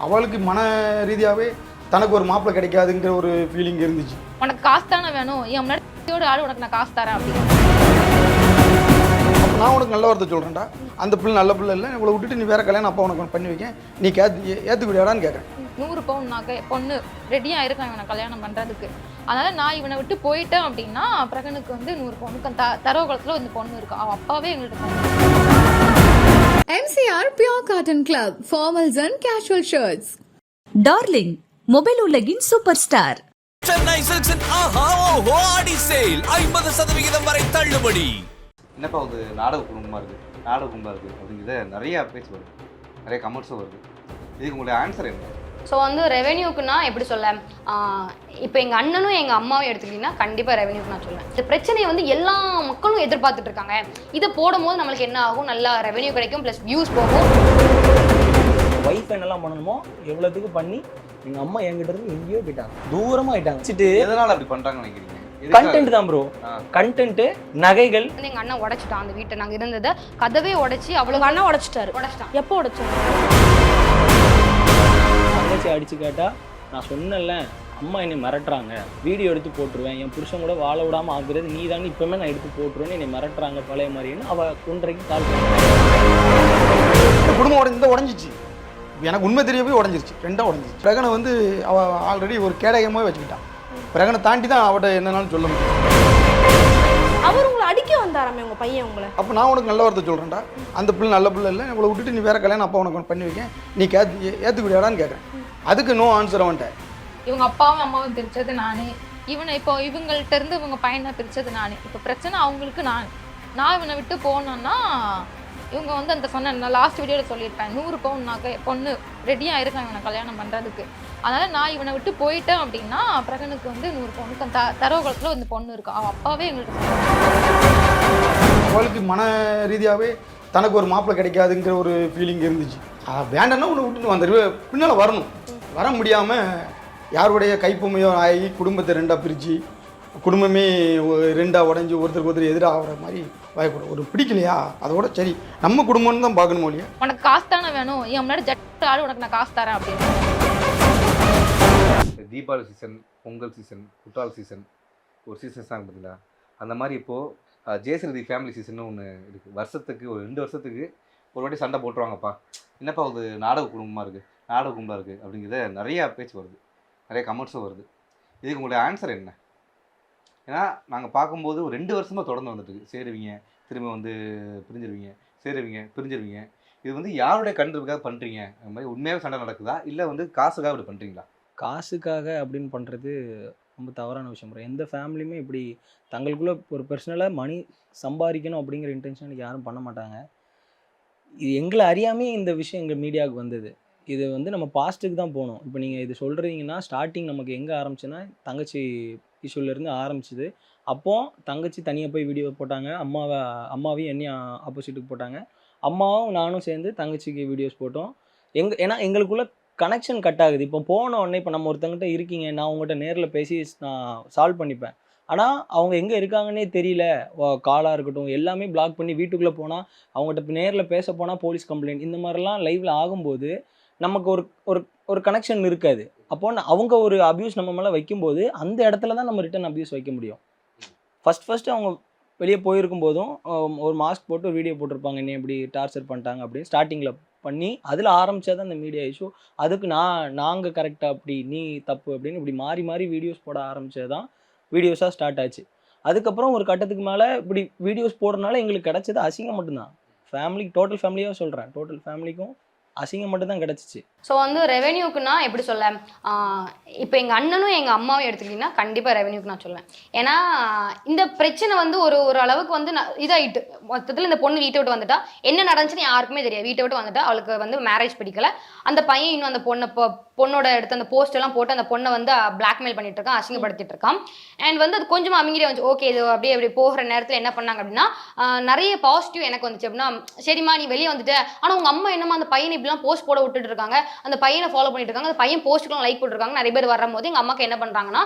அவளுக்கு மன ரீதியாகவே தனக்கு ஒரு மாப்பிள்ளை கிடைக்காதுங்கிற ஒரு ஃபீலிங் இருந்துச்சு. உனக்கு காசு தானே வேணும், என் முன்னாடி ஆள் உனக்கு நான் காசு தரேன் அப்படின்னு. அப்போ நான் உனக்கு நல்ல வார்த்தை சொல்கிறேன்டா, அந்த பிள்ளை நல்ல பிள்ளை இல்லை, இவளை விட்டுட்டு நீ வேறு கல்யாணம் அப்பா உனக்கு பண்ணி வைக்கேன், நீ ஏற்றுக்கிறியாடான்னு கேட்குறேன். 100 பவுன் நகை பொண்ணு ரெடியாக இருக்கான் இவனை கல்யாணம் பண்ணுறதுக்கு. அதனால் நான் இவனை விட்டு போயிட்டேன் அப்படின்னா பிரகனுக்கு வந்து 100 பவுனுக்கு தரவு குளத்தில் இந்த பொண்ணு இருக்கா, அவன் அப்பாவே எங்கள்கிட்ட. MCR Pure Cotton Club, formals and casual shirts. Darling mobile உலகின் சூப்பர் ஸ்டார். சென்னை சில்க்ஸின் ஆஹா ஓஹோ ஆடி சேல் 50% வரை தள்ளுபடி. என்னப்பா அது நாடக குடும்பமாக இருக்குது அப்படிங்கிறத நிறையா பேச்சு வருது, நிறைய கமெண்ட்ஸும் வருது. இதுக்கு உங்களுடைய ஆன்சர் என்ன? ஸோ வந்து ரெவென்யூக்குன்னா எப்படி சொல்ல, இப்போ எங்கள் அண்ணனும் எங்கள் அம்மாவும் எடுத்துக்கிட்டிங்கன்னா கண்டிப்பாக ரெவென்யூக்கு நான் சொல்லுவேன். இந்த பிரச்சனையை வந்து எல்லா மக்களும் எதிர்பார்த்துட்டு இருக்காங்க. இதை போடும்போது நம்மளுக்கு என்ன ஆகும், நல்லா ரெவென்யூ கிடைக்கும், ப்ளஸ் வியூஸ் போகும். வைஃப் என்னெல்லாம் பண்ணணுமோ எவ்வளோத்துக்கு பண்ணி எங்கள் அம்மா என்கிட்ட இருந்து எங்கேயோ போயிட்டாங்க, தூரமாக ஆயிட்டாங்க. எதனால் அப்படி பண்ணுறாங்கன்னு நினைக்கிறீங்க? கண்டென்ட் தான் ப்ரோ, கண்டென்ட், நகைகள். வந்து எங்கள் அண்ணன் உடைச்சிட்டான் அந்த வீட்டை, நாங்கள் இருந்ததை கதவே உடைச்சி அவ்வளோ அண்ணன் உடைச்சிட்டான். எப்போ உடைச்சோம்? தங்கச்சி அடிச்சு கேட்டா நான் சொன்னேன்ல, அம்மா என்னை மிரட்டுறாங்க, வீடியோ எடுத்து போட்டுருவேன், என் புருஷன் கூட வாழ விடாமல் ஆகுறது நீ தானே, இப்போமே நான் எடுத்து போட்டுருவேன்னு என்னை மிரட்டுறாங்க பழைய மாதிரின்னு அவள் ஒன்றைக்கு கால் பண்ணுறேன். குடும்பம் உடஞ்சிச்சு, எனக்கு உண்மை தெரிய போய் உடஞ்சிருச்சு, ரெண்டாக உடஞ்சிச்சு. பிரகனை வந்து அவள் ஆல்ரெடி ஒரு கேடயமாக வச்சுக்கிட்டான். பிரகனை தாண்டி தான் அவட்ட என்னன்னாலும் சொல்ல முடியும். அவர் உங்களை அடிக்க வந்தாராமே உங்கள் பையன் உங்களை. அப்போ நான் உனக்கு நல்ல வார்த்தை சொல்கிறேன்டா, அந்த பிள்ளை நல்ல பிள்ளை இல்லை, இவளை விட்டுட்டு நீ வேறு கல்யாணம் அப்பா உனக்கு பண்ணி வைக்கேன், நீ ஏற்றுக்கிறியாடான்னு கேட்குறேன். அதுக்கு நோ ஆன்சர் அவன்ட்டேன். இவங்க அப்பாவும் அம்மாவும் பிரித்தது நானே, இவனை இப்போ இவங்கள்ட்ட இருந்து இவங்க பையனை பிரித்தது நானே. இப்போ பிரச்சனை அவங்களுக்கு நான் இவனை விட்டு போனோன்னா இவங்க வந்து அந்த சொன்ன லாஸ்ட் வீடியோவில் சொல்லியிருப்பேன், 100 பவுன் நகை பொண்ணு ரெடியாக இருக்கான் இவனை கல்யாணம் பண்ணுறதுக்கு. அதனால் நான் இவனை விட்டு போயிட்டேன் அப்படின்னா பிரகனுக்கு வந்து 100 பவுனுக்கு தரவு குளத்தில் இந்த பொண்ணு இருக்கா, அவன் அப்பாவே எங்கள்கிட்ட. அவளுக்கு மன ரீதியாகவே தனக்கு ஒரு மாப்பிள்ளை கிடைக்காதுங்கிற ஒரு ஃபீலிங் இருந்துச்சு. வேண்டாம்னா உன்னை விட்டுட்டு வந்துடுவே, பின்னால் வரணும், வர முடியாமல் யாருடைய கைப்பொம்மையோ ஆகி குடும்பத்தை ரெண்டாக பிரித்து குடும்பமே ரெண்டாக உடஞ்சி ஒருத்தருக்கு எதிராக ஆகிற மாதிரி பயப்படும். ஒரு பிடிக்கலையா அதோட சரி நம்ம குடும்பம்னு தான் பார்க்கணும் இல்லையா. உனக்கு காசு தானே வேணும், என் முன்னாடி ஜட்டு ஆள் உனக்கு நான் காசு தரேன் அப்படின்னு. தீபாவளி சீசன், பொங்கல் சீசன், குற்றால சீசன், ஒரு சீசன்ஸ் தான் பார்த்தீங்களா? அந்த மாதிரி இப்போது ஜெயசிரதி ஃபேமிலி சீசன் ஒன்று இருக்குது. வருஷத்துக்கு ஒரு 2 வருஷத்துக்கு ஒரு வாட்டி சண்டை போட்டுருவாங்கப்பா. என்னப்பா அது நாடக குடும்பமாக இருக்குது அப்படிங்கிறத நிறையா பேச்சு வருது, நிறைய கமெண்ட்ஸும் வருது. இதுக்கு உங்களுடைய ஆன்சர் என்ன? ஏன்னா நாங்கள் பார்க்கும்போது ஒரு 2 வருஷமாக தொடர்ந்து வந்துட்டுருக்கு. சேருவீங்க, திரும்ப வந்து பிரிஞ்சிருவீங்க. இது வந்து யாருடைய கண்டுக்காக பண்ணுறீங்க? அந்த மாதிரி உண்மையாகவே சண்டை நடக்குதா, இல்லை வந்து காசுக்காக இப்படி பண்ணுறீங்களா? காசுக்காக அப்படின்னு பண்ணுறது ரொம்ப தவறான விஷயம் ப்ரோ. எந்த ஃபேமிலியுமே இப்படி தங்களுக்குள்ளே ஒரு பர்சனலாக மணி சம்பாதிக்கணும் அப்படிங்கிற இன்டென்ஷனுக்கு யாரும் பண்ண மாட்டாங்க. இது எங்களை அறியாமே இந்த விஷயம் எங்கள் மீடியாவுக்கு வந்தது. இது வந்து நம்ம பாஸ்ட்டுக்கு தான் போகணும். இப்போ நீங்கள் இது சொல்கிறீங்கன்னா ஸ்டார்டிங் நமக்கு எங்கே ஆரம்பிச்சுன்னா தங்கச்சி இஷ்யூலேருந்து ஆரம்பிச்சிது. அப்போது தங்கச்சி தனியாக போய் வீடியோ போட்டாங்க, அம்மாவையும் என்னையும் ஆப்போசிட்டுக்கு போட்டாங்க. அம்மாவும் நானும் சேர்ந்து தங்கச்சிக்கு வீடியோஸ் போட்டோம். ஏன்னா எங்களுக்குள்ளே கனெக்ஷன் கட் ஆகுது. இப்போ போன உடனே இப்போ நம்ம ஒருத்தங்கிட்ட இருக்கீங்க, நான் உங்கள்கிட்ட நேரில் பேசி நான் சால்வ் பண்ணிப்பேன். ஆனால் அவங்க எங்கே இருக்காங்கன்னே தெரியல, காலாக இருக்கட்டும் எல்லாமே பிளாக் பண்ணி வீட்டுக்குள்ளே போனால் அவங்ககிட்ட இப்போ நேரில் பேச போனால் போலீஸ் கம்ப்ளைண்ட், இந்த மாதிரிலாம் லைவில் ஆகும்போது நமக்கு ஒரு கனெக்ஷன் இருக்காது. அப்போது அவங்க ஒரு அப்யூஸ் நம்ம மேலே வைக்கும்போது அந்த இடத்துல தான் நம்ம ரிட்டன் அப்யூஸ் வைக்க முடியும். ஃபஸ்ட்டு அவங்க வெளியே போயிருக்கும் போதும் ஒரு மாஸ்க் போட்டு ஒரு வீடியோ போட்டிருப்பாங்க, என்னை இப்படி டார்ச்சர் பண்ணிட்டாங்க அப்படின்னு ஸ்டார்டிங்கில் பண்ணி அதில் ஆரம்பித்தா தான் இந்த மீடியா இஷ்யூ. அதுக்கு நாங்கள் கரெக்டாக அப்படி நீ தப்பு அப்படின்னு இப்படி மாறி வீடியோஸ் போட ஆரம்பித்தது தான் வீடியோஸாக ஸ்டார்ட் ஆச்சு. அதுக்கப்புறம் ஒரு கட்டத்துக்கு மேலே இப்படி வீடியோஸ் போடுறதுனால எங்களுக்கு கிடச்சது அசிங்கம் மட்டும்தான். ஃபேமிலிக்கு டோட்டல் ஃபேமிலியாக சொல்கிறேன், டோட்டல் ஃபேமிலிக்கும் அசிங்கம் மட்டும் தான் கிடச்சிச்சு. ஸோ வந்து ரெவென்யூக்குன்னா எப்படி சொல்ல, இப்போ எங்கள் அண்ணனும் எங்கள் அம்மாவும் எடுத்துக்கிட்டிங்கன்னா கண்டிப்பாக ரெவென்யூக்கு நான் சொல்லுவேன். ஏன்னா இந்த பிரச்சனை வந்து ஒரு அளவுக்கு வந்து இதாகிட்டு மொத்தத்தில் இந்த பொண்ணு வீட்டை விட்டு வந்துட்டா, என்ன நடந்துச்சுன்னு யாருக்குமே தெரியாது. வீட்டை விட்டு வந்துட்டா, அவளுக்கு வந்து மேரேஜ் பிடிக்கல. அந்த பையன் இன்னும் அந்த பொண்ணோட எடுத்து அந்த போஸ்ட் எல்லாம் போட்டு அந்த பொண்ணை வந்து பிளாக்மெயில் பண்ணிட்டு இருக்கான், அசிங்கப்படுத்திட்டு இருக்கான். அண்ட் வந்து அது கொஞ்சம் அமைங்கிட்டே வந்து ஓகே இது அப்படியே போகிற நேரத்தில் என்ன பண்ணாங்க அப்படின்னா நிறைய பாசிட்டிவ் எனக்கு வந்துச்சு. அப்படின்னா சரிம்மா நீ வெளியே வந்துட்டு, ஆனால் உங்கள் அம்மா என்னம்மா அந்த பையனை இப்படிலாம் போஸ்ட் போட விட்டுட்டு இருக்காங்க, அந்த பையனை ஃபாலோ பண்ணிட்டு இருக்காங்க, அந்த பையன் போஸ்ட்டுக்கெல்லாம் லைக் போட்டுருக்காங்க, நிறைய பேர் வரும்போது எங்கள் அம்மாக்கு என்ன பண்ணுறாங்கன்னா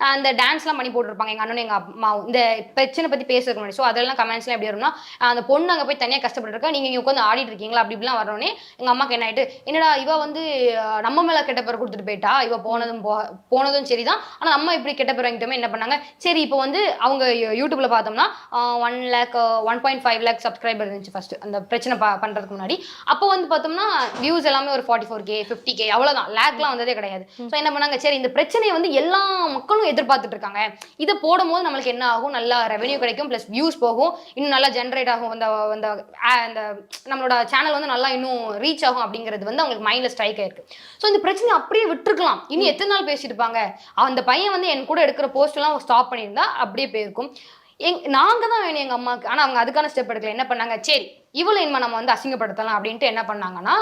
அந்த டான்ஸ்லாம் பண்ணி போட்டுருப்பாங்க எங்கள் அண்ணனும் எங்கள் அம்மாவும் இந்த பிரச்சனை பற்றி பேசுறதுக்கு முன்னாடி. ஸோ அதெல்லாம் கமெண்ட்ஸ்லாம் எப்படி வரும்னா அந்த பொண்ணு அங்கே போய் தனியாக கஷ்டப்பட்டுருக்கா, நீங்கள் இங்கே உட்காந்து ஆடிட்டு இருக்கீங்களா அப்படி இப்படிலாம் வரணுன்னே எங்கள் அம்மாக்கு என்ன ஆகிட்டு, என்னடா இவ வந்து நம்ம மேலே கெட்ட பேர் கொடுத்துட்டு போயிட்டா, இவ போனதும் சரிதான், ஆனால் நம்ம இப்படி கெட்ட பேர் வாங்கிட்டோமே. என்ன பண்ணாங்க, சரி இப்போ வந்து அவங்க யூடியூப்ல பார்த்தோம்னா 1.5 lakh சப்ஸ்கிரைபர் இருந்துச்சு ஃபர்ஸ்ட் அந்த பிரச்சனை பண்ணுறதுக்கு முன்னாடி. அப்போ வந்து பார்த்தோம்னா வியூஸ் எல்லாமே ஒரு 44K 50K அவ்வளோதான், லேக்லாம் வந்ததே கிடையாது. ஸோ என்ன பண்ணாங்க, சரி இந்த பிரச்சனையை வந்து எல்லா மக்களும் எதிர்பார்த்துட்டு இருக்காங்க, இதை போடும்போது நம்மளுக்கு என்ன ஆகும், நல்லா ரெவென்யூ கிடைக்கும், ப்ளஸ் வியூஸ் போகும், இன்னும் நல்லா ஜென்ரேட் ஆகும், அந்த நம்மளோட சேனல் வந்து நல்லா இன்னும் ரீச் ஆகும் அப்படிங்கிறது வந்து அவங்களுக்கு மைண்டில் ஸ்ட்ரைக் ஆயிருக்கு. ஸோ இந்த பிரச்சனை அப்படியே விட்டுருக்கலாம், இன்னும் எத்தனை நாள் பேசிட்டு இருப்பாங்க. அந்த பையன் வந்து என் கூட எடுக்கிற போஸ்ட் எல்லாம் ஸ்டாப் பண்ணியிருந்தா அப்படியே போயிருக்கும். நாங்க தான் வேணும் எங்க அம்மாவுக்கு. ஆனா அவங்க அதுக்கான ஸ்டெப் எடுக்கல. என்ன பண்ணாங்க, சரி இவ்வளவு இனிமே நம்ம வந்து அசிங்கப்படுத்தலாம் அப்படின்ட்டு என்ன பண்ணாங்கன்னா,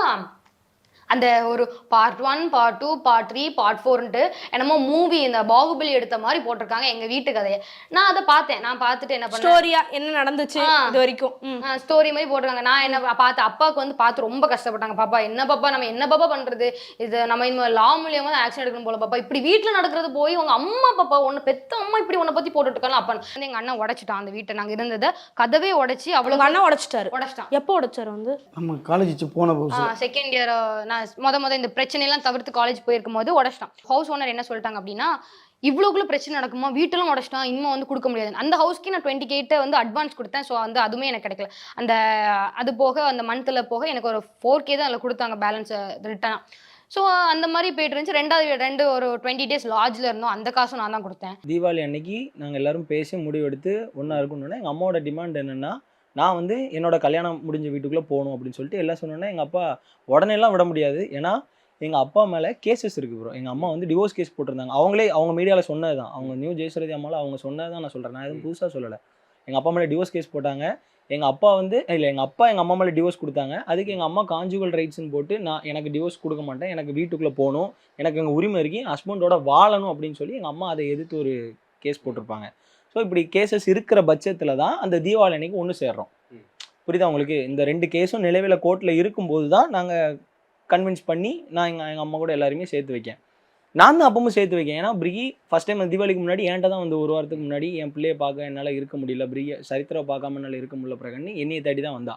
அந்த ஒரு பார்ட் 1 பார்ட் 2 பார்ட் 3 பார்ட் 4ன்ட்டு என்னமோ மூவி இந்த பாகுபலி எடுத்த மாதிரி போட்டிருக்காங்க எங்க வீட்டு கதையை. நான் அதை பார்த்தேன். நான் பார்த்துட்டு என்ன பண்ணேன், ஸ்டோரியா என்ன நடந்துச்சு இது வரைக்கும் ஸ்டோரி மாதிரி போட்டிருக்காங்க. நான் என்ன பார்த்தேன், அப்பாவுக்கு வந்து பார்த்து ரொம்ப கஷ்டப்பட்டாங்க. பாப்பா என்ன பாப்பா நம்ம என்ன பாப்பா பண்றது, இது நம்ம இந்த லா மூலியமா தான் ஆக்ஷன் எடுக்கணும் போல பாப்பா, இப்படி வீட்டுல நடக்கிறது போய் உங்க அம்மா பாப்பா ஒன்னு பெத்த அம்மா இப்படி உன்னை பத்தி போட்டுட்டு இருக்காங்க. அப்பா எங்க அண்ணன் உடைச்சிட்டான் அந்த வீட்டை, நாங்க இருந்ததை கதவே உடைச்சி அவ்வளவு அண்ணன் உடைச்சிட்டாரு. உடைச்சிட்டான். எப்போ உடைச்சாரு வந்து நம்ம காலேஜ் போன போது செகண்ட் இயர் நான் முத இந்த பிரச்சனையெல்லாம் தவிர்த்து காலேஜ் போயிருக்கும் போது உடைச்சிட்டான். ஹவுஸ் ஓனர் என்ன சொல்லிட்டாங்க அப்படின்னா, இவ்வளோக்குள்ள பிரச்சனை நடக்குமா, வீட்டெல்லாம் உடைச்சிட்டான், இன்னும் வந்து கொடுக்க முடியாது. அந்த ஹவுஸ்க்கு நான் 20K வந்து அட்வான்ஸ் கொடுத்தேன். ஸோ வந்து அதுவுமே எனக்கு கிடைக்கல. அது போக அந்த மந்த்தில் போக எனக்கு ஒரு 4K தான் அதில் கொடுத்தாங்க பேலன்ஸ் ரிட்டர்னாக. ஸோ அந்த மாதிரி போயிட்டு இருந்துச்சு. ஒரு 20 days லாட்ஜில் இருந்தோம், அந்த காசும் நான் தான் கொடுத்தேன். தீபாவளி அன்னைக்கு நாங்கள் எல்லாரும் பேசி முடிவெடுத்து ஒன்றா இருக்கணும்னா எங்கள் அம்மாவோட டிமாண்ட் என்னென்னா, நான் வந்து என்னோட கல்யாணம் முடிஞ்ச வீட்டுக்குள்ளே போகணும் அப்படின்னு சொல்லிட்டு எல்லாம் சொன்னோன்னே எங்கள் அப்பா உடனேலாம் விட முடியாது. ஏன்னா எங்கள் அப்பா மேலே கேசஸ் இருக்குது ப்ரோ. எங்கள் அம்மா வந்து டிவோர்ஸ் கேஸ் போட்டிருந்தாங்க. அவங்க மீடியாவில் சொன்னது தான், அவங்க நியூ ஜெயசுரதி அம்மாவில் அவங்க சொன்னது தான் நான் சொல்கிறேன், நான் எதுவும் புதுசாக சொல்லலை. எங்கள் அப்பா மேலே டிவோர்ஸ் கேஸ் போட்டாங்க. எங்கள் அப்பா வந்து எங்கள் அப்பா எங்கள் அம்மா மேலே டிவோர்ஸ் கொடுத்தாங்க. அதுக்கு எங்கள் அம்மா கான்ஜுகல் ரைட்ஸ்ன்னு போட்டு, எனக்கு டிவோர்ஸ் கொடுக்க மாட்டேன், எனக்கு வீட்டுக்குள்ளே போகணும், எனக்கு எங்கள் உரிமை இருக்கு, ஹஸ்பண்டோட வாழணும் அப்படின்னு சொல்லி எங்கள் அம்மா அதை எதிர்த்து ஒரு கேஸ் போட்டிருப்பாங்க. ஸோ இப்படி கேசஸ் இருக்கிற பட்சத்தில் தான் அந்த தீபாவளி அன்னைக்கு ஒன்று சேர்றோம். புரியுதா உங்களுக்கு? இந்த 2 கேஸும் நிலவில் கோர்ட்டில் இருக்கும்போது தான் நாங்கள் கன்வின்ஸ் பண்ணி நான் எங்கள் அம்மா கூட எல்லாருமே சேர்த்து வைக்கேன். நான் தான் அப்பவும் சேர்த்து வைக்கேன். ஏன்னா பிரிகி ஃபஸ்ட் டைம் தீபாவளிக்கு முன்னாடி என்கிட்ட தான் வந்து 1 வாரத்துக்கு முன்னாடி என் பிள்ளையை பார்க்க என்னால் இருக்க முடியல, பிரிகி சரித்திரம் பார்க்காம என்னால் இருக்க முடியல பிரகன்னு என்னையை தேடி தான் வந்தா.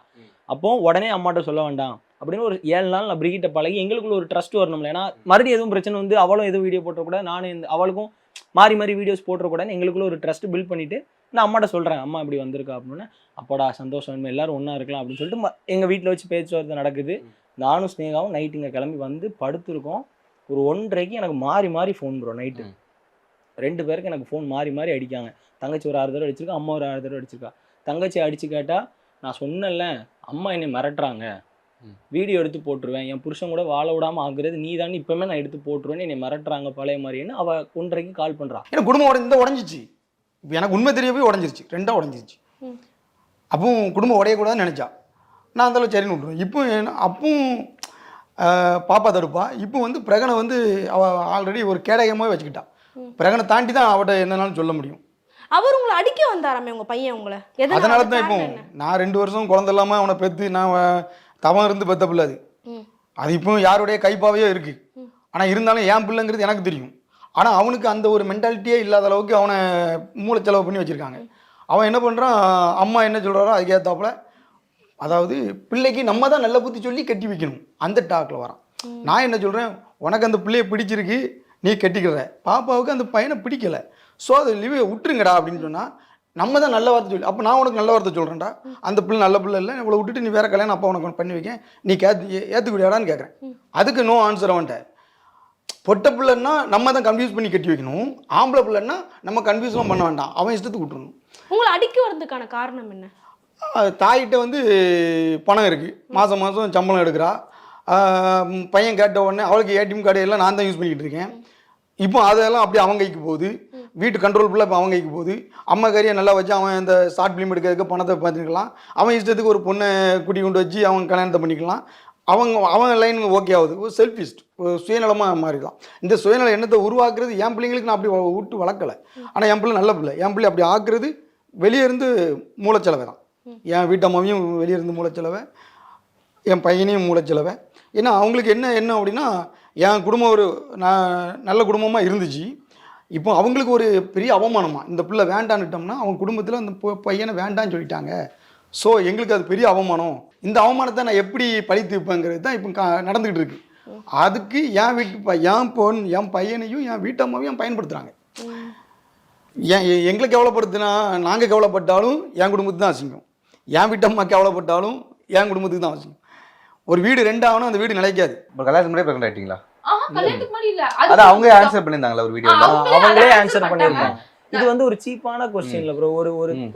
அப்போ உடனே அம்மாட்ட சொல்ல வேண்டாம் அப்படின்னு ஒரு 7 நாள் நான் பிரிகிட்ட பழகி எங்களுக்குள்ள ஒரு ட்ரஸ்ட் வரணும்ல. ஏன்னா மறுபடியும் எதுவும் பிரச்சனை வந்து அவளும் எதுவும் வீடியோ போட்டக்கூடாது, நானும் அவளுக்கும் மாறி வீடியோஸ் போட்டுறக்கூடாதுன்னு எங்களுக்குள்ள ஒரு ட்ரஸ்ட் பில்ட் பண்ணிவிட்டு நான் அம்மாட்ட சொல்கிறேன், அம்மா இப்படி வந்திருக்கா அப்படின்னா, அப்போடா சந்தோஷம், எல்லாரும் ஒன்றா இருக்கலாம் அப்படின்னு சொல்லிட்டு எங்கள் வீட்டில் வச்சு பேச்சுவார்த்தை நடக்குது. நானும் ஸ்னேகாவும் நைட்டு இங்கே கிளம்பி வந்து படுத்துருக்கோம். ஒரு 1:30க்கு எனக்கு மாறி ஃபோன் ப்ரோ. நைட்டு 2 பேருக்கு எனக்கு ஃபோன் மாறி அடிக்காங்க. தங்கச்சி ஒரு 6 தடவை அடிச்சிருக்கா, அம்மா ஒரு 6 தடவை அடிச்சிருக்கா. தங்கச்சி அடித்து கேட்டால் நான் சொன்னேன்ல அம்மா என்னை மிரட்டுறாங்க, வீடியோ எடுத்து போட்டுருவேன், என் புருஷன் கூட வாழ விடாமல் ஆகுறது நீ தான், இப்போமே நான் எடுத்து போட்டுருவேன்னு என்னை மிரட்டுறாங்க பழைய மாதிரின்னு அவள் 1:30க்கு கால் பண்ணுறான். ஏன்னா குடும்பம் உடஞ்சிச்சு. இப்போ எனக்கு உண்மை தெரிய போய் உடஞ்சிருச்சு, 2ஆக உடஞ்சிருச்சு. அப்பவும் குடும்பம் உடையக்கூடாதுன்னு நினச்சா நான் அந்தளவு சரின்னு விட்டுருவேன். இப்போ அப்பவும் பாப்பா தடுப்பா. இப்போ வந்து பிரகனை வந்து அவள் ஆல்ரெடி ஒரு கேடயமாக வச்சுக்கிட்டா. பிரகனை தாண்டி தான் அவட்ட என்னன்னாலும் சொல்ல முடியும். அவர் உங்களை அடிக்க வந்தாராமே உங்க பையன் உங்களை? அதனால தான் இப்போ நான் 2 வருஷம் குழந்தை இல்லாமல் அவனை பெற்று நான் தவம் இருந்து பெற்ற பிள்ளை அது இப்போ யாருடைய கைப்பாவையோ இருக்குது. ஆனால் இருந்தாலும் என் பிள்ளைங்கிறது எனக்கு தெரியும். ஆனால் அவனுக்கு அந்த ஒரு மென்டாலிட்டியே இல்லாத அளவுக்கு அவனை மூளைச்செலவு பண்ணி வச்சுருக்காங்க. அவன் என்ன பண்ணுறான், அம்மா என்ன சொல்கிறாரோ அதுக்கேற்றாப்புல, அதாவது பிள்ளைக்கு நம்ம தான் நல்ல புத்தி சொல்லி கட்டி வைக்கணும் அந்த டாக்கில் வரான். நான் என்ன சொல்கிறேன், உனக்கு அந்த பிள்ளையை பிடிச்சிருக்கு நீ கட்டிக்கிற, பாப்பாவுக்கு அந்த பையனை பிடிக்கலை, ஸோ அதை லிவே விட்டுருங்கடா அப்படின்னு சொன்னால் நம்ம தான் நல்ல வார்த்தை சொல்லி, அப்போ நான் உனக்கு நல்ல வார்த்தை சொல்கிறேன்டா, அந்த பிள்ளை நல்ல பிள்ளை இல்லை, இவ்வளோ விட்டுட்டு நீ வேறு கல்யாணம் அப்பா உனக்கு பண்ணி வைக்க, நீ ஏற்றுக்கிட்டாடான்னு கேட்குறேன். அதுக்கு நோ ஆன்சர் அவன்ட்ட. பொட்டை பிள்ளைன்னா நம்ம தான் கன்ஃபியூஸ் பண்ணி கட்டி வைக்கணும், ஆம்பளை பிள்ளைன்னா நம்ம கன்ஃபியூஸ்லாம் பண்ண வேண்டாம், அவன் இஷ்டத்துக்கு விட்டுருணும். உங்களை அடிக்க வரதுக்கான காரணம் என்ன? தாயிட்ட வந்து பணம் இருக்குது, மாதம் சம்பளம் எடுக்கிறா, பையன் கேட்ட உடனே அவளுக்கு ஏடிஎம் கார்டு எல்லாம் நான் தான் யூஸ் பண்ணிக்கிட்டு இருக்கேன். இப்போ அதெல்லாம் அப்படியே அவங்க கைக்கு போகுது, வீட்டு கண்ட்ரோல் ஃபுல்லாக இப்போ அவங்க கைக்கு போகுது. அம்மா கறியை நல்லா வச்சு அவன் இந்த ஷார்ட் ஃபிலிம் எடுக்கிறதுக்கு பணத்தை பார்த்துக்கலாம், அவன் இஷ்டத்துக்கு ஒரு பொண்ணை குட்டி கொண்டு வச்சு அவன் கல்யாணத்தை பண்ணிக்கலாம். அவன் லைன் ஓகே ஆகுது. ஒரு செல்ஃபிஸ்ட், ஒரு சுயநலமாக மாறிதான். இந்த சுயநலம் எண்ணத்தை உருவாக்குறது என் பிள்ளைங்களுக்கு நான் அப்படி விட்டு வளர்க்கலை. ஆனால் என் பிள்ளை நல்ல பிள்ளை, என் பிள்ளை அப்படி ஆக்குறது வெளியே இருந்து மூளைச்செலவை தான். என் வீட்டம்மாவையும் வெளியே இருந்து மூளைச்செலவை, என் பையனையும் மூளைச்செலவை. ஏன்னா அவங்களுக்கு என்ன அப்படின்னா, என் குடும்பம் ஒரு நல்ல குடும்பமாக இருந்துச்சு, இப்போ அவங்களுக்கு ஒரு பெரிய அவமானமா, இந்த பிள்ளை வேண்டான்னுட்டோம்னா அவங்க குடும்பத்தில் அந்த பையனை வேண்டான்னு சொல்லிட்டாங்க, ஸோ எங்களுக்கு அது பெரிய அவமானம், இந்த அவமானத்தை நான் எப்படி பழி தீர்ப்பேங்கிறது தான் இப்போ நடந்துக்கிட்டு இருக்கு. அதுக்கு என் என் பையனையும் என் வீட்டம்மாவையும் பயன்படுத்துகிறாங்க. எங்களை கவலைப்படுத்தினா நாங்கள் கவலைப்பட்டாலும் என் குடும்பத்துக்கு தான் அசிங்கம், என் வீட்டம்மா கவலைப்பட்டாலும் என் குடும்பத்துக்கு தான் அசிங்கம். ஒரு வீடு 2 ஆகணும், அந்த வீடு நிலைக்காது. இப்போ கல்யாணத்துக்கு முன்னாடி ப்ரெக்னென்ட் ஆகிட்டீங்களா? கல்யாணத்துக்கு முன்னாடி இல்ல, அதான் அவங்க ஆன்சர் பண்ணியிருந்தாங்களா ஒரு வீடியோவில்? அவங்களே ஆன்சர் பண்ணியிருந்தாங்க. இது வந்து ஒரு சீப்பான கொஸ்டின்ல ப்ரோ.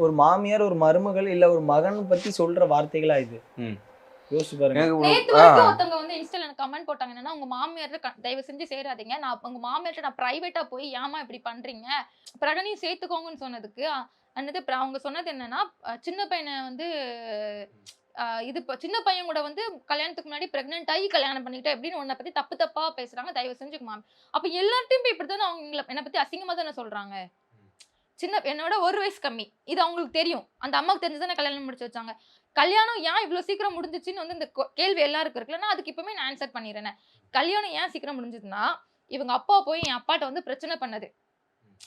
ஒரு மாமியார் ஒரு மருமகள் இல்ல ஒரு மகன் பத்தி சொல்ற வார்த்தைகளா இது? யோசிச்சு பாருங்க. நேத்து வரைக்கும் ஒருத்தவங்க வந்து இன்ஸ்டால எனக்கு கமெண்ட் போட்டாங்க, என்னன்னா உங்க மாமியார்ட்ட தயவு செஞ்சு சேராதீங்க, நான் உங்க மாமியார்ட்ட நான் பிரைவேட்டா போய் ஏமா இப்படி பண்றீங்க, பிரகனையும் சேர்த்துக்கோங்கன்னு சொன்னதுக்கு அன்னது அவங்க சொன்னது என்னன்னா, சின்ன பையனை வந்து இது சின்ன பையன் கூட வந்து கல்யாணத்துக்கு முன்னாடி பிரெக்னென்ட் ஆகி கல்யாணம் பண்ணிக்கிட்டா எப்படின்னு உன்னை பத்தி தப்பா பேசுறாங்க, தயவு செஞ்சு மாமி. அப்ப எல்லார்ட்டையும் போய் இப்படித்தானே அவங்க என்னை பத்தி அசிங்கமா தானே சொல்றாங்க. என்னோட 1 வயசு கம்மி, இது அவங்களுக்கு தெரியும், அந்த அம்மாவுக்கு தெரிஞ்சுதானே கல்யாணம் முடிச்சு வச்சாங்க. கல்யாணம் ஏன் இவ்வளவு சீக்கிரம் முடிஞ்சிச்சுன்னு வந்து இந்த கேள்வி எல்லாருக்கும் இருக்குல்லன்னா, அதுக்கு இப்பவுமே நான் ஆன்சர் பண்ணிடுறேன். கல்யாணம் ஏன் சீக்கிரம் முடிஞ்சதுன்னா, இவங்க அப்பா போய் என் அப்பாட்ட வந்து பிரச்சனை பண்ணது,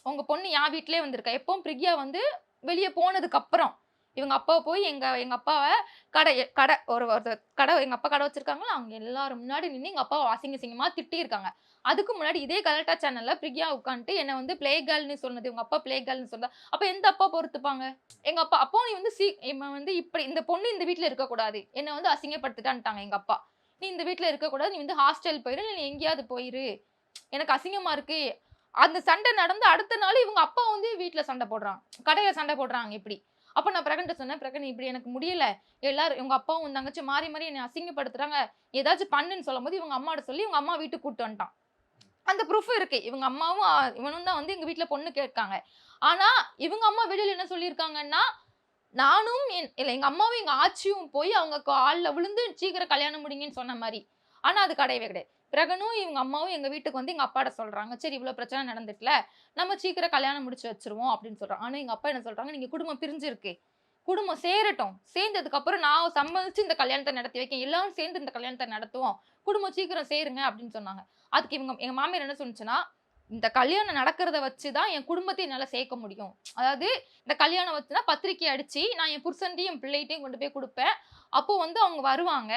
உங்க பொண்ணு என் வீட்டிலே வந்திருக்கா. எப்பவும் பிரியா வந்து வெளியே போனதுக்கு அப்புறம் இவங்க அப்பா போய் எங்க அப்பாவை கடை எங்க அப்பா கடை வச்சிருக்காங்களா, அவங்க எல்லாரும் முன்னாடி நின்று எங்க அப்பாவை அசிங்கமா திட்டியிருக்காங்க. அதுக்கு முன்னாடி இதே கலெக்டா சேனல்ல பிரியா உட்காந்துட்டு என்ன வந்து பிளே கேர்ள்னு சொன்னது, உங்க அப்பா பிளே கேர்ள்னு சொன்னா அப்ப எந்த அப்பா பொறுத்துப்பாங்க? எங்க அப்பா அப்போ நீ வந்து இவன் வந்து இப்படி இந்த பொண்ணு இந்த வீட்டுல இருக்கக்கூடாது, என்ன வந்து அசிங்கப்படுத்திட்டான்ட்டாங்க எங்க அப்பா. நீ இந்த வீட்டுல இருக்கக்கூடாது, நீ வந்து ஹாஸ்டல் போயிரு, நீ எங்கேயாவது போயிரு, எனக்கு அசிங்கமா இருக்கு. அந்த சண்டை நடந்து அடுத்த நாள் இவங்க அப்பா வந்து வீட்டுல சண்டை போடுறாங்க, கடையில சண்டை போடுறாங்க. இப்படி அப்ப நான் பிரகன்ட்ட சொன்னேன், பிரகன் இப்படி எனக்கு முடியல, எல்லாரும் இவங்க அப்பாவும் தங்கச்சி மாறி என்னை அசிங்கப்படுத்துறாங்க, ஏதாச்சும் பண்ணுன்னு சொல்லும் போது இவங்க அம்மாட்ட சொல்லி இவங்க அம்மா வீட்டுக்கு கூப்பிட்டு வந்துட்டான். அந்த ப்ரூஃப் இருக்கு, இவங்க அம்மாவும் இவனும் தான் வந்து எங்க வீட்டுல பொண்ணு கேட்காங்க. ஆனா இவங்க அம்மா வெளியில என்ன சொல்லியிருக்காங்கன்னா, நானும் எங்க அம்மாவும் எங்க ஆச்சியும் போய் அவங்க காலில் விழுந்து சீக்கிரம் கல்யாணம் முடிங்கன்னு சொன்ன மாதிரி. ஆனா அது கிடையவே. பிரகனும் இவங்க அம்மாவும் எங்க வீட்டுக்கு வந்து எங்க அப்பாட்ட சொல்றாங்க, சரி இவ்வளவு பிரச்சனை நடந்துட்டுல, நம்ம சீக்கிரம் கல்யாணம் முடிச்சு வச்சிருவோம் அப்படின்னு சொல்றாங்க. ஆனா எங்க அப்பா என்ன சொல்றாங்க, நீங்க குடும்பம் பிரிஞ்சிருக்கு, குடும்பம் சேரட்டும், சேர்ந்ததுக்கு அப்புறம் நான் சம்மதிச்சு இந்த கல்யாணத்தை நடத்தி வைக்கேன், எல்லாரும் சேர்ந்து இந்த கல்யாணத்தை நடத்துவோம், குடும்பம் சீக்கிரம் சேருங்க அப்படின்னு சொன்னாங்க. அதுக்கு எங்க மாமியார் என்ன சொன்னுச்சுன்னா, இந்த கல்யாணம் நடக்கிறத வச்சுதான் என் குடும்பத்தை என்னால சேர்க்க முடியும், அதாவது இந்த கல்யாணம் வச்சுன்னா பத்திரிக்கை அடிச்சு நான் என் புருஷன்டையும் என் பிள்ளைகிட்டையும் கொண்டு போய் கொடுப்பேன், அப்போ வந்து அவங்க வருவாங்க,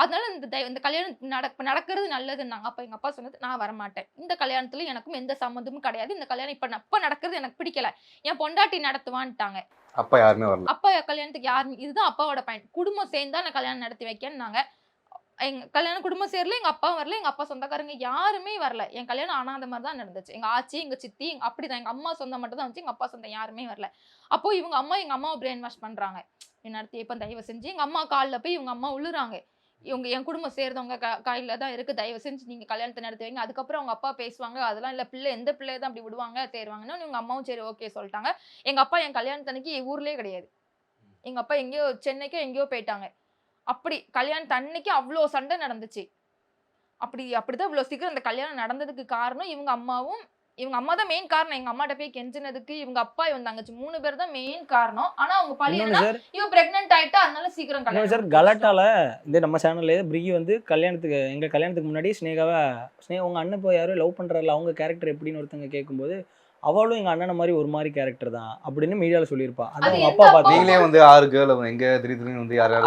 அதனால இந்த கல்யாணம் நடக்கிறது நல்லதுன்னாங்க. அப்ப எங்க அப்பா சொன்னது, நான் வரமாட்டேன், இந்த கல்யாணத்துல எனக்கும் எந்த சம்மந்தமும் கிடையாது, இந்த கல்யாணம் இப்ப நடக்கிறது எனக்கு பிடிக்கல, என் பொண்டாட்டி நடத்துவான்ட்டாங்க. அப்பா யாருமே வரல, அப்பா கல்யாணத்துக்கு யாருமே, இதுதான் அப்பாவோட பாயிண்ட், குடும்பம் சேர்ந்தா நான் கல்யாணம் நடத்தி வைக்கேன்னாங்க. எங்க கல்யாணம் குடும்பம் சேரல, எங்க அப்பா வரல, எங்க அப்பா சொந்தக்காரங்க யாருமே வரல, என் கல்யாணம் ஆனாத மாதிரி தான் நடந்துச்சு. எங்க ஆச்சி எங்க சித்தி அப்படிதான், எங்க அம்மா சொந்தம் மட்டும் தான் வந்துச்சு, எங்க அப்பா சொந்தம் யாருமே வரல. அப்போ இவங்க அம்மா எங்க அம்மாவை பிரெயின் வாஷ் பண்றாங்க, நடத்தி இப்ப தயவு செஞ்சு எங்க அம்மா காலில் போய் இவங்க அம்மா உள்ளுறாங்க, இவங்க என் குடும்பம் சேர்ந்தவங்க கையில தான் இருக்கு, தயவு செஞ்சு நீங்க கல்யாணத்தை நடத்தி வைங்க. அதுக்கப்புறம் அவங்க அப்பா பேசுவாங்க, அதெல்லாம் இல்ல, பிள்ளை எந்த பிள்ளைய தான் அப்படி விடுவாங்க சேருவாங்கன்னா இவங்க அம்மாவும் சரி ஓகே சொல்லிட்டாங்க. எங்க அப்பா என் கல்யாணத்தன்னைக்கு ஊர்லயே கிடையாது, எங்க அப்பா எங்கேயோ சென்னைக்கோ எங்கேயோ போயிட்டாங்க. அப்படி கல்யாணத்து அன்னைக்கு அவ்வளோ சண்டை நடந்துச்சு. அப்படிதான் இவ்வளோ சீக்கிரம் இந்த கல்யாணம் நடந்ததுக்கு காரணம் இவங்க அம்மா தான் மெயின் காரணம். எங்க அம்மாட்ட போய் கெஞ்சினதுக்கு இவங்க அப்பா இவன் தங்கச்சி 3 பேர் தான் மெயின் காரணம். ஆனா அவங்க பழியனா இவன் பிரெக்னன்ட் ஆயிட்டா, அதனால சீக்கிரம் கல்யாணம். சார் கலாட்டால இந்த நம்ம சேனல்ல பிரிகி வந்து எங்க கல்யாணத்துக்கு முன்னாடி உங்க அண்ணன் போய் யாரும் லவ் பண்றாருல, அவங்க கேரக்டர் எப்படின்னு ஒருத்தங்க கேட்கும்போது அவளும் எங்க அண்ணனை மாதிரி ஒரு மாதிரி கேரக்டர் தான் அப்படின்னு மீடியால சொல்லியிருப்பா. அது அவங்க அப்பா பார்த்து நீங்களே வந்து 6 கேர்ள் எங்க திடீர்னு வந்து யாராவது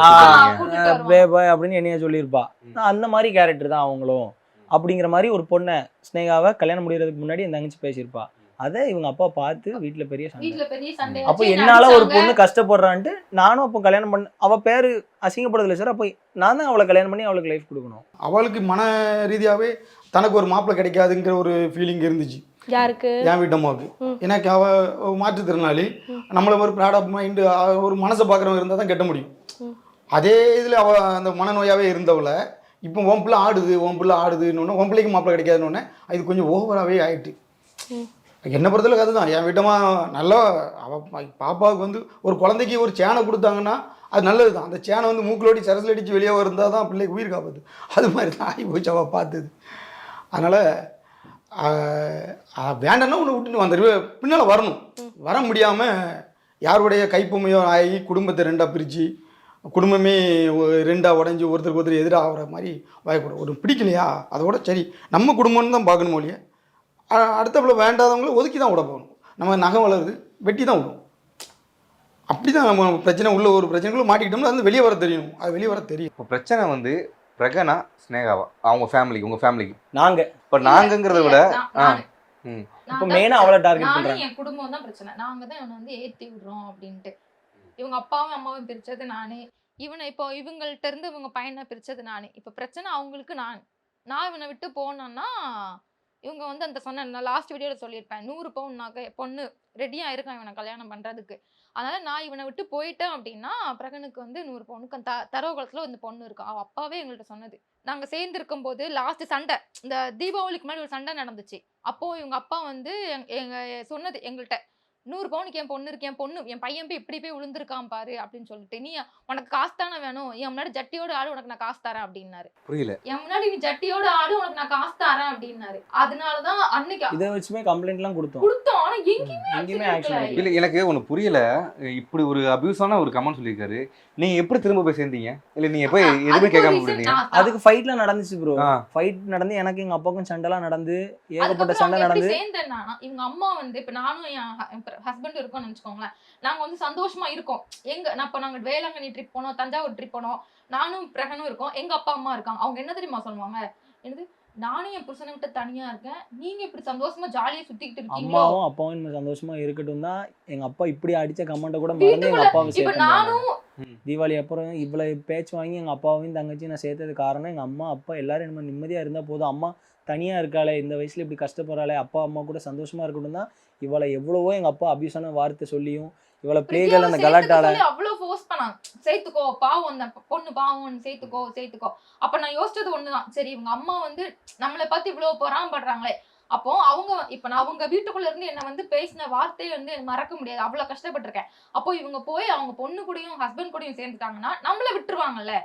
அப்படின்னு என்னைய சொல்லியிருப்பா, அந்த மாதிரி கேரக்டர் தான் அவங்களும் அப்படிங்கிற மாதிரி ஒரு பொண்ணை ஸ்னேகாவை கல்யாணம் முடியறதுக்கு முன்னாடி என் தங்கச்சி பேசியிருப்பா. அதை இவங்க அப்பா பார்த்து வீட்டுல பெரிய சண்டை. அப்போ என்னால ஒரு பொண்ணு கஷ்டப்படுறான்ட்டு நானும் அப்போ கல்யாணம் பண்ண, அவ பேரு அசிங்கப்படுதில்லை சார், அப்போ நான் தான் அவளை கல்யாணம் பண்ணி அவளுக்கு லைஃப் கொடுக்கணும். அவளுக்கு மன ரீதியாவே தனக்கு ஒரு மாப்பிள்ளை கிடைக்காதுங்கிற ஒரு ஃபீலிங் இருந்துச்சு. யாருக்கு? என் வீட்டம்மாவுக்கு. எனக்கு அவள் மாற்றுத்திறனாளி, நம்மளை ஒரு ப்ராட் ஆஃப் மைண்டு, ஒரு மனசை பார்க்குறவங்க இருந்தால் தான் கட்ட முடியும். அதே இதில் அவள் அந்த மனநோயாகவே இருந்தவளை இப்போ உன் பிள்ளை ஆடுதுன்னு உன் பிள்ளைக்கு மாப்பிள்ளை கிடைக்காதுன்னு இது கொஞ்சம் ஓவராகவே ஆகிட்டு. என்னை பொறுத்தளவுக்கு அதுதான். என் வீட்டம்மா நல்லா பாப்பாவுக்கு வந்து ஒரு குழந்தைக்கு ஒரு சேனை கொடுத்தாங்கன்னா அது நல்லது தான். அந்த சேனை வந்து மூக்கிலோடி சரசில் அடித்து வெளியே இருந்தால் தான் பிள்ளைக்கு உயிர் காப்பாது. அது மாதிரி தான் ஆகி போச்சு அவள் பார்த்தது. அதனால் வேண்டாம்னா ஒன்று விட்டுட்டு வந்துடுவே, பின்னால் வரணும். வர முடியாமல் யாருடைய கைப்பொம்மையோ ஆகி குடும்பத்தை 2ஆக பிரித்து குடும்பமே 2ஆக உடஞ்சி ஒருத்தருக்கு ஒருத்தர் எதிராக ஆகிற மாதிரி வாயக்கூடாது. ஒரு பிடிக்கலையா அதோட சரி நம்ம குடும்பம்னு தான் பார்க்கணும் இல்லையா, அடுத்தப்பல வேண்டாதவங்கள ஒதுக்கி தான் விட போகணும். நம்ம நகம் வளருது வெட்டி தான் விடும். அப்படி தான் நம்ம பிரச்சனை உள்ள ஒரு பிரச்சனைக்குள்ளே மாட்டிக்கிட்டோம்னா அது வெளியே வர தெரியணும். அது வெளியே வர தெரியும். இப்போ பிரச்சனை வந்து பிரகனா ஸ்னேகாவா அவங்க ஃபேமிலிக்கு உங்கள் ஃபேமிலிக்கு நாங்க இப்போ நாங்கங்கிறத விட இப்போ மெயினா அவளை டார்கெட் பண்றாங்க. என் குடும்பம் தான் பிரச்சனை. நாங்க தான் இவனை வந்து ஏத்தி விடுறோம் அப்படின்ட்டு. இவங்க அப்பாவும் அம்மாவும் பிரிச்சது நானே. இவனை இப்போ இவங்கள்ட்ட இருந்து இவங்க பையனை பிரிச்சது நானே. இப்போ பிரச்சனை அவங்களுக்கு நான் இவனை விட்டு போனேன்னா இவங்க வந்து அந்த சொன்ன நான் லாஸ்ட் வீடியோவில் சொல்லியிருப்பேன் 100 பவுன் நகை பொண்ணு ரெடியாக இருக்கான் இவனை கல்யாணம் பண்ணுறதுக்கு. அதனால் நான் இவனை விட்டு போயிட்டேன் அப்படின்னா பிரகனுக்கு வந்து 100 பவுனுக்கு தரவகுளத்தில் இந்த பொண்ணு இருக்கும். அவள் அப்பாவே எங்கள்கிட்ட சொன்னது. நாங்கள் சேர்ந்து இருக்கும்போது லாஸ்ட்டு சண்டை இந்த தீபாவளிக்கு முன்னாடி ஒரு சண்டை நடந்துச்சு. அப்போது இவங்க அப்பா வந்து சொன்னது எங்கள்கிட்ட 100 பவுனுக்கு என் பொண்ணு இருக்கு, என் பையன் போய் இப்படி போய் விழுந்திருக்கான் பாரு அப்படின்னு சொல்லிட்டு, நீ உனக்கு காசு தானே வேணும், என் முன்னாடி ஜட்டியோட ஆடு உனக்கு நான் காசு தரேன் அப்படின்னாரு. புரியல. என் முன்னாடி நீ ஜட்டியோட ஆடு உனக்கு நான் காசு தரேன் அப்படின்னாரு. அதனாலதான் அன்னைக்கு இதை வச்சுமே கம்ப்ளைண்ட்லாம் கொடுத்தோம். ஆனா எங்கேயுமே ஆக்ஷன் action இல்லை எனக்கு ஒன்று புரியல. இப்படி ஒரு அபியூஸான ஒரு கமெண்ட் சொல்லியிருக்காரு. நீங்கள் எப்படி திரும்ப போய் சேர்ந்தீங்க? இல்லை நீங்கள் போய் எதுவுமே கேட்காம போயிருந்தீங்க? அதுக்கு ஃபைட்லாம் நடந்துச்சு ப்ரோ. ஃபைட் நடந்து எனக்கு எங்க அப்பாவுக்கும் சண்டைலாம் நடந்து ஏகப்பட்ட சண்டை நடந்து சேர்ந்தேன்னா இவங்க அம்மா வந்து இப்ப நானும் என் ஹஸ்பண்ட் இருக்கோம்னு நினைச்சுக்கோங்களேன். நாங்க வந்து சந்தோஷமா இருக்கோம். நாங்க வேளாங்கண்ணி ட்ரிப் போனோம், தஞ்சாவூர் ட்ரிப் போனோம், நானும் பிரகனும் இருக்கோம், எங்க அப்பா அம்மா இருக்காங்க. அவங்க என்ன தெரியுமா சொல்லுவாங்க, என்னது நானும் என் புருஷனை விட்டு தனியா இருக்கேன், நீங்க இப்படி சந்தோஷமா ஜாலியா சுத்திக்கிட்டு இருக்கீங்களோ. அம்மாவும் அப்பாவும் சந்தோஷமா இருக்கட்டும் தான் எங்க அப்பா இப்படி அடிச்ச கமெண்ட்டை கூட மறந்து எங்க அப்பாவை இப்ப நானும் தீபாவளி அப்புறம் இவ்வளவு பேச்சு வாங்கி எங்க அப்பாவையும் தங்கச்சி நான் சேர்த்தது காரணம் எங்க அம்மா அப்பா எல்லாரும் நம்ம நிம்மதியா இருந்தா போதும், அம்மா தனியா இருக்காளே இந்த வயசுல இப்படி கஷ்டப்படுறாளே, அப்பா அம்மா கூட சந்தோஷமா இருக்கட்டும் தான் இவளை எவ்வளவோ எங்க அப்பா அபியூஸான வார்த்தை சொல்லியும் இவளை பிளேகள் அந்த கலாட்டால அவ்வளவு ஃபோர்ஸ் பண்ணாங்க. சேர்த்துக்கோ பாவம், அந்த பொண்ணு பாவம், சேர்த்துக்கோ. அப்ப நான் யோசிச்சது ஒண்ணுதான், சரி இவங்க அம்மா வந்து நம்மளை பார்த்து இவ்வளவு பொறாமப்படுறாங்களே, அப்போ அவங்க வீட்டுக்குள்ள இருந்து என்ன வந்து பேசின வார்த்தையை வந்து மறக்க முடியாது, அவ்வளவு கஷ்டப்பட்டிருக்கேன். அப்போ இவங்க போய் அவங்க பொண்ணு கூடயும் ஹஸ்பண்ட் கூடயும் சேர்ந்துட்டாங்கன்னா நம்மள விட்டுருவாங்கல்ல.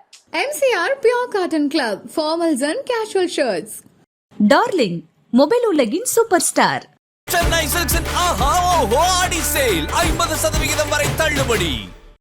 MCR Pure Cotton Club, formals and casual shirts. Darling mobile உலகின் சூப்பர் ஸ்டார். சென்னை சில்க்ஸின் ஆஹா ஓஹோ ஆடி சேல் 50% வரை தள்ளுபடி.